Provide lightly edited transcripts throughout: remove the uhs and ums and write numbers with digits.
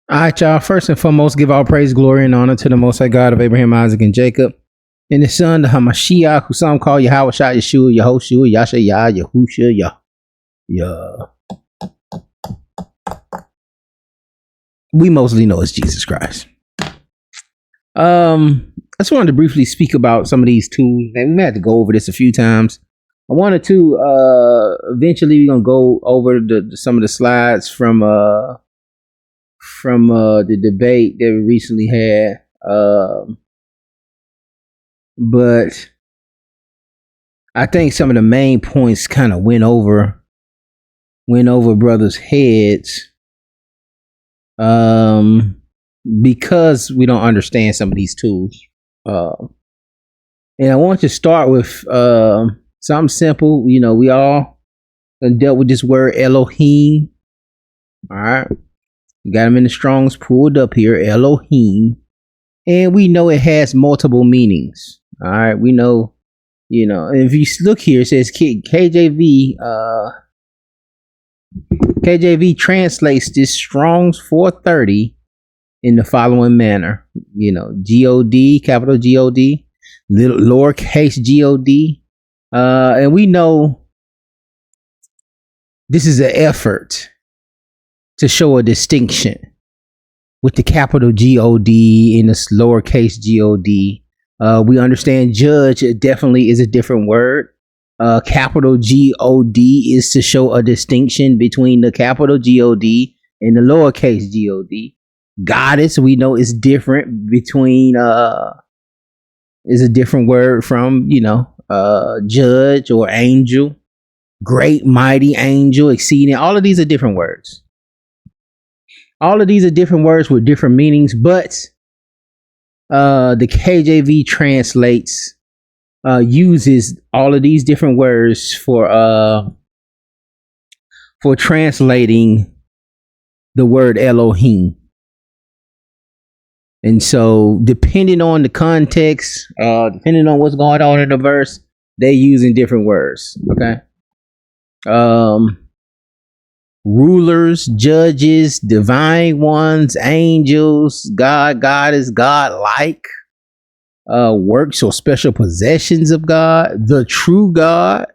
All right, y'all. First and foremost, give all praise, glory, and honor to the Most High God of Abraham, Isaac, and Jacob, and His Son, the Hamashiach, who some call Yahweh Shai, Yeshua, Yehoshua, Yasha, Yah, Yahusha, Yah, Yah. We mostly know it's Jesus Christ. I just wanted to briefly speak about some of these tools, and we may have to go over this a few times. I wanted to eventually we're gonna go over some of the slides from the debate that we recently had. But I think some of the main points kind of went over brothers' heads because we don't understand some of these tools. And I want to start with something simple. You know, we all dealt with this word Elohim. All right. We got them in the Strongs pulled up here, Elohim. And we know it has multiple meanings. All right. We know, you know, and if you look here, it says KJV translates this Strong's 430 in the following manner. You know, G-O-D, capital G-O-D, little lowercase G-O-D. And we know this is an effort to show a distinction with the capital G-O-D and the lowercase G-O-D. We understand judge definitely is a different word. Capital G-O-D is to show a distinction between the capital G-O-D and the lowercase G-O-D. Goddess, we know, is different between, is a different word from, you know, judge or angel. Great, mighty, angel, exceeding. All of these are different words. All of these are different words with different meanings, but the KJV translates, uses all of these different words for translating the word Elohim. And so, depending on the context, depending on what's going on in the verse, they're using different words. Okay. Rulers, judges, divine ones, angels, God, goddess, God-like, works or special possessions of God, the true God.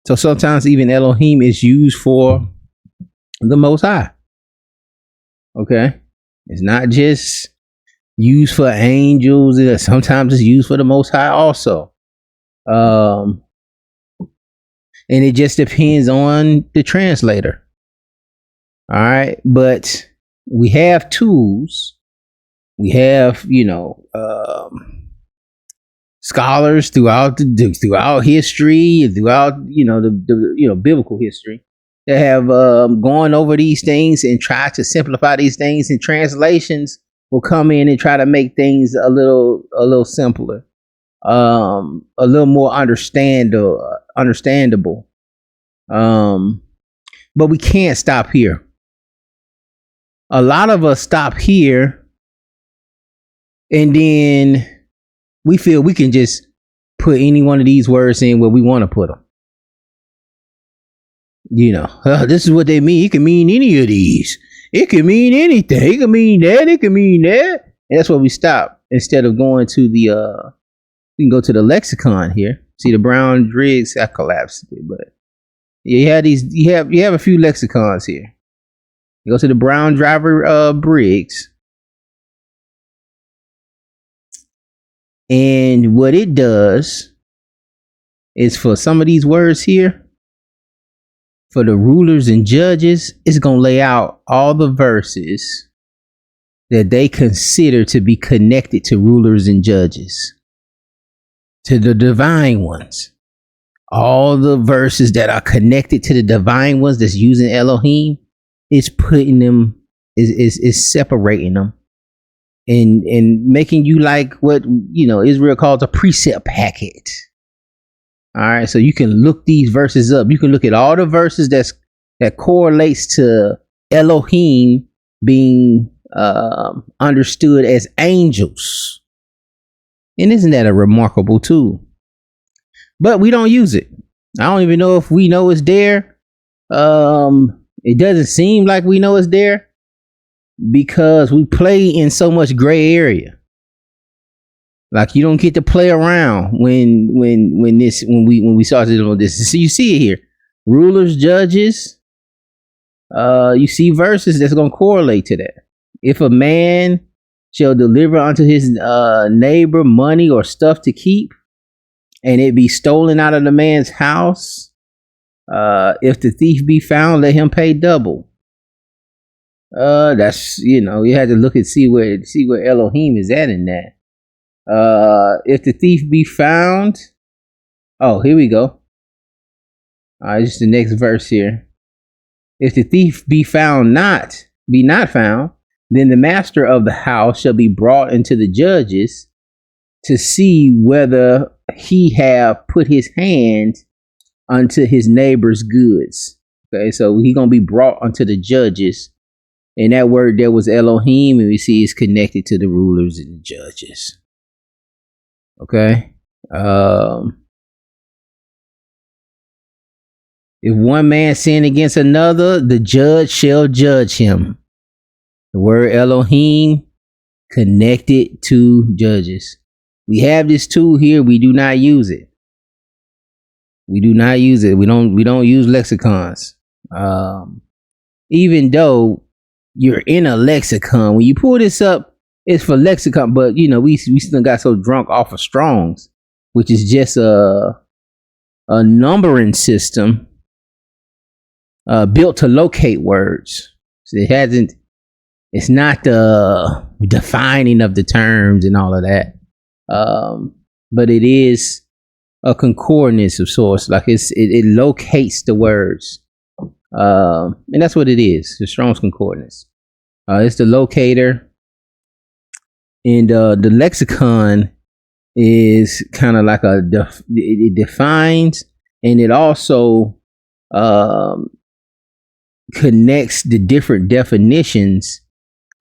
So sometimes even Elohim is used for the Most High. Okay. It's not just used for angels. Sometimes it's used for the Most High also. And it just depends on the translator. All right. But we have tools. We have, you know, scholars throughout history, throughout, you know, the biblical history that have gone over these things and tried to simplify these things, and translations will come in and try to make things a little simpler, a little more understandable. But we can't stop here. A lot of us stop here, and then we feel we can just put any one of these words in where we want to put them. You know, this is what they mean. It can mean any of these. It can mean anything. It can mean that. It can mean that. And that's where we stop. Instead of going to the, we can go to the lexicon here. See the Brown-Driggs. I collapsed it, but you have these. You have a few lexicons here. You go to the Brown-Driver-Briggs, and what it does is for some of these words here. For the rulers and judges, it's going to lay out all the verses that they consider to be connected to rulers and judges, to the divine ones. All the verses that are connected to the divine ones that's using Elohim, is putting them, is separating them, and making you like what, you know, Israel calls a precept packet. All right, so you can look these verses up. You can look at all the verses that correlates to Elohim being understood as angels. And isn't that a remarkable tool? But we don't use it. I don't even know if we know it's there. It doesn't seem like we know it's there. because we play in so much gray area. Like you don't get to play around when we start to do this. So you see it here. Rulers, judges. You see verses that's gonna correlate to that. If a man shall deliver unto his neighbor money or stuff to keep, and it be stolen out of the man's house, if the thief be found, let him pay double. That's, you had to look and see where Elohim is at in that. If the thief be found, here we go. Just the next verse here. If the thief be not found, then the master of the house shall be brought into the judges to see whether he have put his hand unto his neighbor's goods. Okay, so he gonna be brought unto the judges. And that word there was Elohim, and we see it's connected to the rulers and the judges. Okay. If one man sin against another, the judge shall judge him. The word Elohim connected to judges. We have this tool here. We do not use it. We don't use lexicons. Even though you're in a lexicon, when you pull this up, it's for lexicon, but we still got so drunk off of Strong's, which is just a numbering system built to locate words. So it's not the defining of the terms and all of that. But it is a concordance of sorts. Like it locates the words. And that's what it is. The Strong's Concordance. It's the locator. And the lexicon is kind of like it defines, and it also connects the different definitions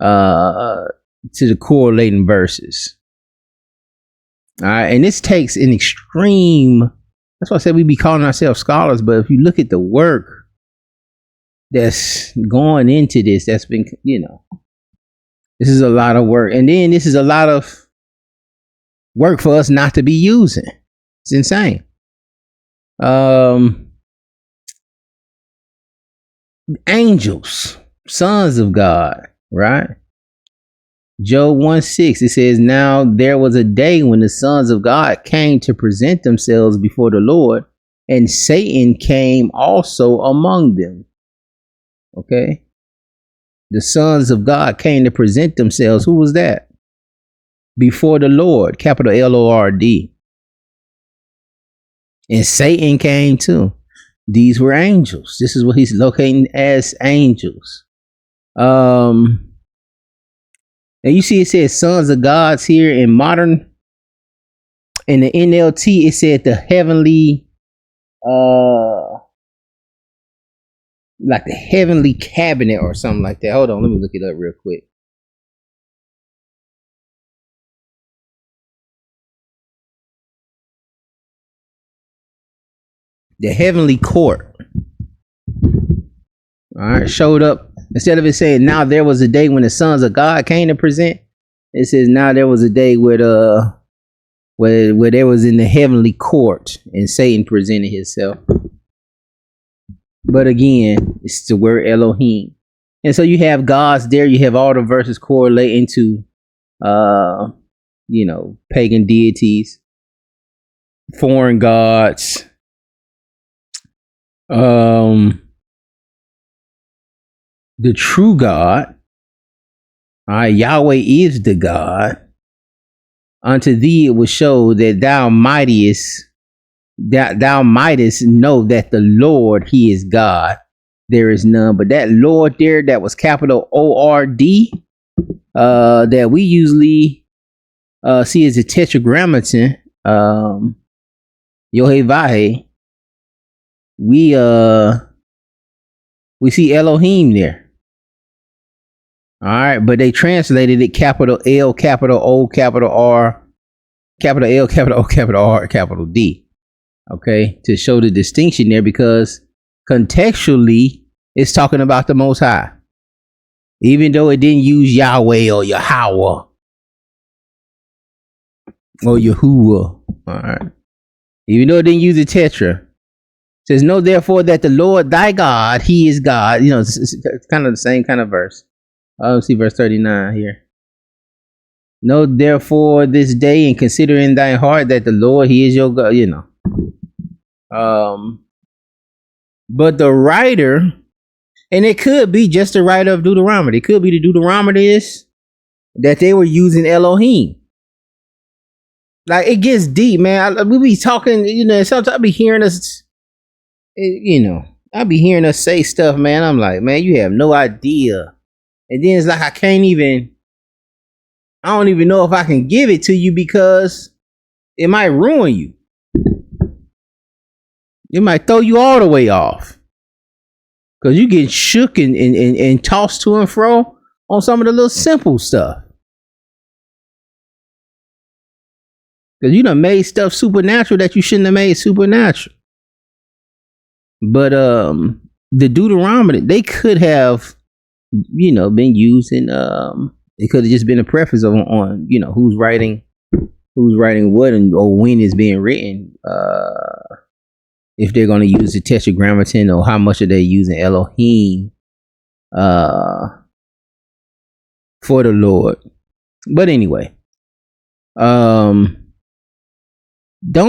to the correlating verses. All right, and this takes an extreme. That's why I said we be calling ourselves scholars, but if you look at the work that's going into this, that's been, this is a lot of work. And then this is a lot of work for us not to be using. It's insane. Angels, sons of God, right? Job 1:6, it says, now there was a day when the sons of God came to present themselves before the Lord, and Satan came also among them. Okay. The sons of God came to present themselves. Who was that? Before the Lord, capital Lord. And Satan came too. These were angels. This is what he's locating as angels. And you see it says sons of gods here in modern. In the NLT, it said the heavenly like the heavenly cabinet or something like that. Hold on, let me look it up real quick. The heavenly court. All right, showed up. Instead of it saying, now there was a day when the sons of God came to present, it says, now there was a day where there was in the heavenly court and Satan presented himself. But again, it's the word Elohim. And so you have gods there. You have all the verses correlating to, pagan deities, foreign gods. The true God. All right, Yahweh is the God. Unto thee it was showed that thou mightest know that the Lord, he is God. There is none. But that Lord there, that was capital O-R-D, that we usually see as a tetragrammaton, Yohevah, we see Elohim there. All right, but they translated it capital L, capital O, capital R, capital L, capital O, capital R, capital D. Okay, to show the distinction there, because contextually it's talking about the Most High. Even though it didn't use Yahweh or Yahweh or Yahuwah. All right. Even though it didn't use the tetra. It says, know therefore that the Lord thy God, he is God. You know, it's kind of the same kind of verse. Let's see verse 39 here. Know therefore this day and consider in thy heart that the Lord, he is your God, you know. But the writer, and it could be just the writer of Deuteronomy. It could be the Deuteronomists that they were using Elohim. Like, it gets deep, man. We be talking, you know, sometimes I be hearing us, you know, I be hearing us say stuff, man. I'm like, man, you have no idea. And then it's like, I don't even know if I can give it to you because it might ruin you. It might throw you all the way off. Because you get shook and tossed to and fro on some of the little simple stuff. Because you done made stuff supernatural that you shouldn't have made supernatural. But the Deuteronomy, they could have, you know, been used in, it could have just been a preface on, you know, who's writing what and or when it's being written. If they're going to use the Tetragrammaton or how much are they using Elohim for the Lord. But anyway, don't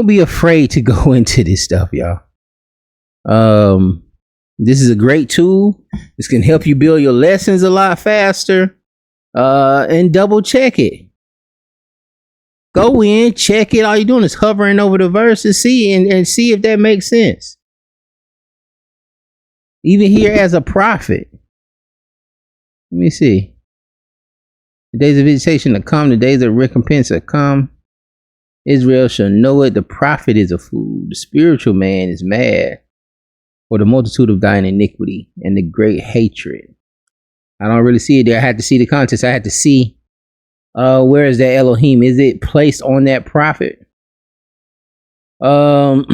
be afraid to go into this stuff, y'all. This is a great tool. This can help you build your lessons a lot faster. And double check it. Go in, check it. All you're doing is hovering over the verse and see and see if that makes sense. Even here as a prophet. Let me see. The days of visitation are come, the days of recompense are come. Israel shall know it. The prophet is a fool. The spiritual man is mad for the multitude of thine iniquity and the great hatred. I don't really see it there. I had to see the context. I had to see where is that Elohim? Is it placed on that prophet? And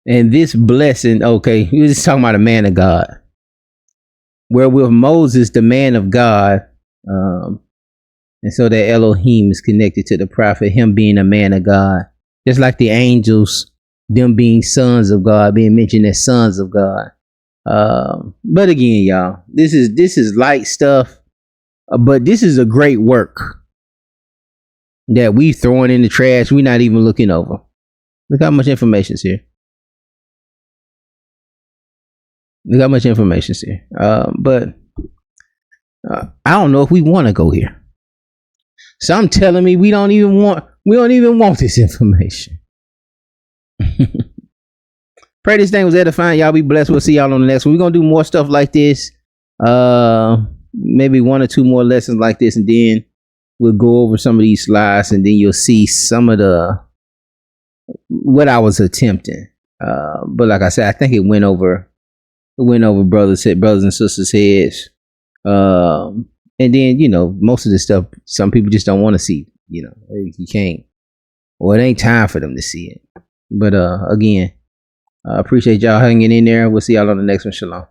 this blessing, okay, he was just talking about a man of God. Where with Moses, the man of God, and so that Elohim is connected to the prophet, him being a man of God. Just like the angels, them being sons of God, being mentioned as sons of God. But again, y'all, this is light stuff, but this is a great work that we throwing in the trash. We're not even looking over. Look how much information's here. Look how much information's here. But I don't know if we want to go here. Some telling me we don't even want this information. Pray this thing was edifying. Y'all be blessed. We'll see y'all on the next one. We're gonna do more stuff like this. Maybe 1 or 2 more lessons like this, and then we'll go over some of these slides, and then you'll see some of what I was attempting. But like I said, I think it went over brothers and sisters' heads. And then, you know, most of the stuff some people just don't want to see. You know, you can't, or it ain't time for them to see it. But again, I appreciate y'all hanging in there. We'll see y'all on the next one. Shalom.